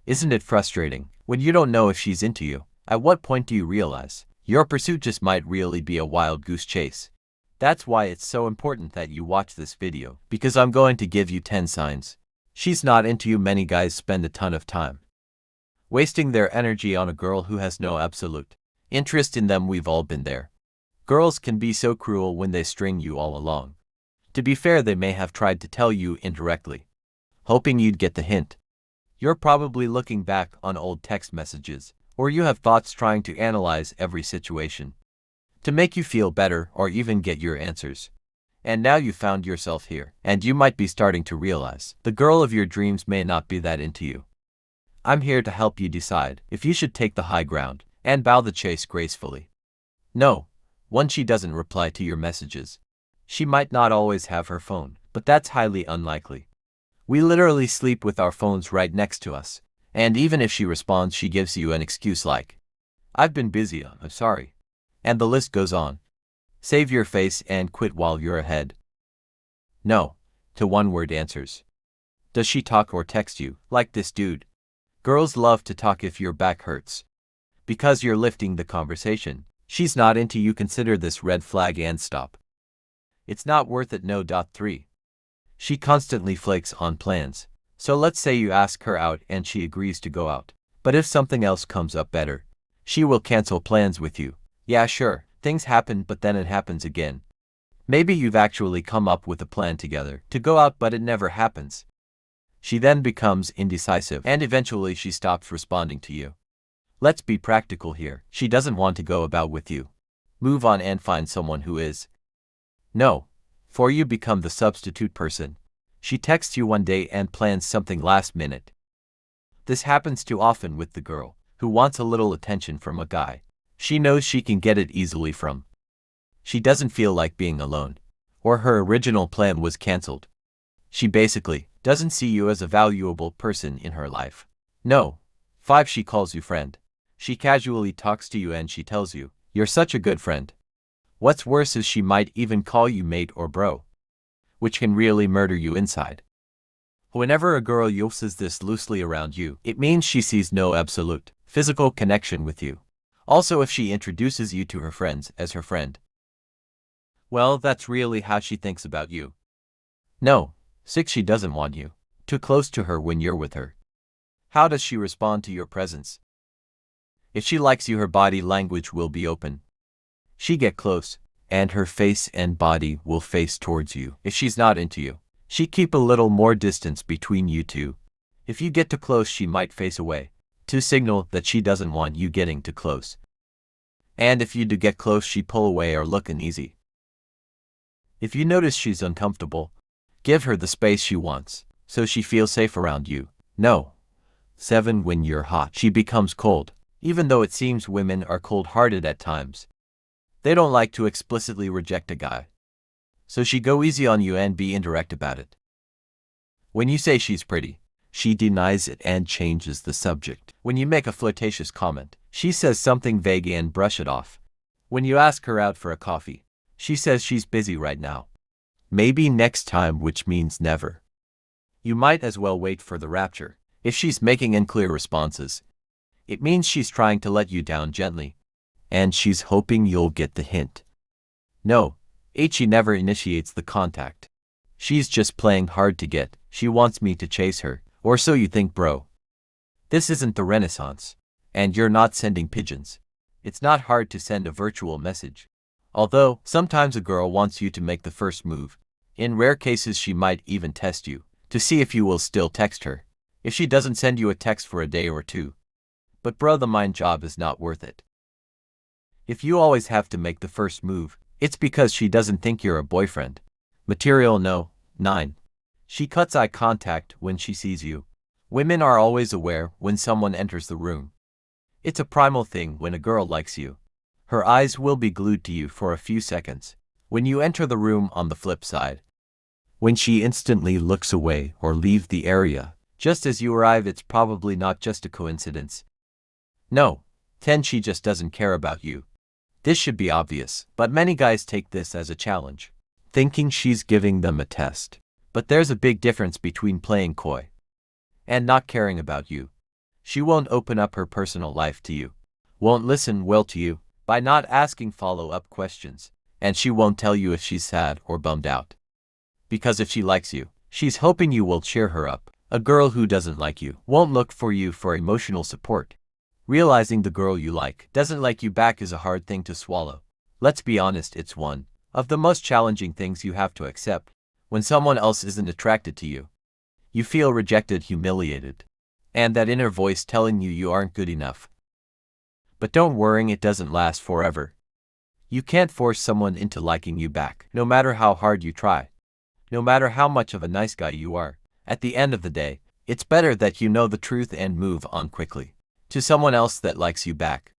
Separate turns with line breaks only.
Isn't it frustrating when you don't know if she's into you? At what point do you realize your pursuit just might really be a wild goose chase? That's why it's so important that you watch this video, because I'm going to give you 10 signs she's not into you. Many guys spend a ton of time wasting their energy on a girl who has no absolute interest in them. We've all been there. Girls can be so cruel when they string you all along. To be fair, they may have tried to tell you indirectly, hoping you'd get the hint. You're probably looking back on old text messages, or you have thoughts trying to analyze every situation to make you feel better or even get your answers. And now you found yourself here, and you might be starting to realize the girl of your dreams may not be that into you. I'm here to help you decide if you should take the high ground and bow the chase gracefully. No, one, she doesn't reply to your messages. She might not always have her phone, but that's highly unlikely. We literally sleep with our phones right next to us, and even if she responds, she gives you an excuse like, "I've been busy, I'm sorry." And the list goes on. Save your face and quit while you're ahead. No to one-word answers. Does she talk or text you like this dude? Girls love to talk if your back hurts, because you're lifting the conversation. She's not into you. Consider this red flag and stop. It's not worth it. No. 3. She constantly flakes on plans. So let's say you ask her out and she agrees to go out. But if something else comes up better, she will cancel plans with you. Yeah, sure, things happen, but then it happens again. Maybe you've actually come up with a plan together to go out, but it never happens. She then becomes indecisive, and eventually she stops responding to you. Let's be practical here. She doesn't want to go about with you. Move on and find someone who is. No. For you become the substitute person. She texts you one day and plans something last minute. This happens too often with the girl who wants a little attention from a guy she knows she can get it easily from. She doesn't feel like being alone, or her original plan was cancelled. She basically doesn't see you as a valuable person in her life. No. 5. She calls you friend. She casually talks to you and she tells you, "You're such a good friend." What's worse is she might even call you mate or bro, which can really murder you inside. Whenever a girl uses this loosely around you, it means she sees no absolute physical connection with you. Also, if she introduces you to her friends as her friend, well, that's really how she thinks about you. No. 6. She doesn't want you too close to her when you're with her. How does she respond to your presence? If she likes you, her body language will be open. She get close, and her face and body will face towards you. If she's not into you, she keep a little more distance between you two. If you get too close, she might face away to signal that she doesn't want you getting too close. And if you do get close, she pull away or look uneasy. If you notice she's uncomfortable, give her the space she wants, so she feels safe around you. No. 7. When you're hot, she becomes cold. Even though it seems women are cold-hearted at times, they don't like to explicitly reject a guy. So she go easy on you and be indirect about it. When you say she's pretty, she denies it and changes the subject. When you make a flirtatious comment, she says something vague and brush it off. When you ask her out for a coffee, she says she's busy right now. Maybe next time, which means never. You might as well wait for the rapture. If she's making unclear responses, it means she's trying to let you down gently, and she's hoping you'll get the hint. No. 8. She never initiates the contact. She's just playing hard to get. She wants me to chase her, or so you think, bro. This isn't the Renaissance, and you're not sending pigeons. It's not hard to send a virtual message. Although, sometimes a girl wants you to make the first move. In rare cases, she might even test you to see if you will still text her if she doesn't send you a text for a day or two. But bro, the mind job is not worth it. If you always have to make the first move, it's because she doesn't think you're a boyfriend material. No. 9. She cuts eye contact when she sees you. Women are always aware when someone enters the room. It's a primal thing. When a girl likes you, her eyes will be glued to you for a few seconds. When you enter the room, on the flip side, when she instantly looks away or leave the area just as you arrive, it's probably not just a coincidence. No. 10. She just doesn't care about you. This should be obvious, but many guys take this as a challenge, thinking she's giving them a test. But there's a big difference between playing coy and not caring about you. She won't open up her personal life to you, won't listen well to you by not asking follow-up questions, and she won't tell you if she's sad or bummed out. Because if she likes you, she's hoping you will cheer her up. A girl who doesn't like you won't look for you for emotional support. Realizing the girl you like doesn't like you back is a hard thing to swallow. Let's be honest, it's one of the most challenging things you have to accept. When someone else isn't attracted to you, you feel rejected, humiliated, and that inner voice telling you aren't good enough. But don't worry, it doesn't last forever. You can't force someone into liking you back, no matter how hard you try. No matter how much of a nice guy you are, at the end of the day, it's better that you know the truth and move on quickly to someone else that likes you back.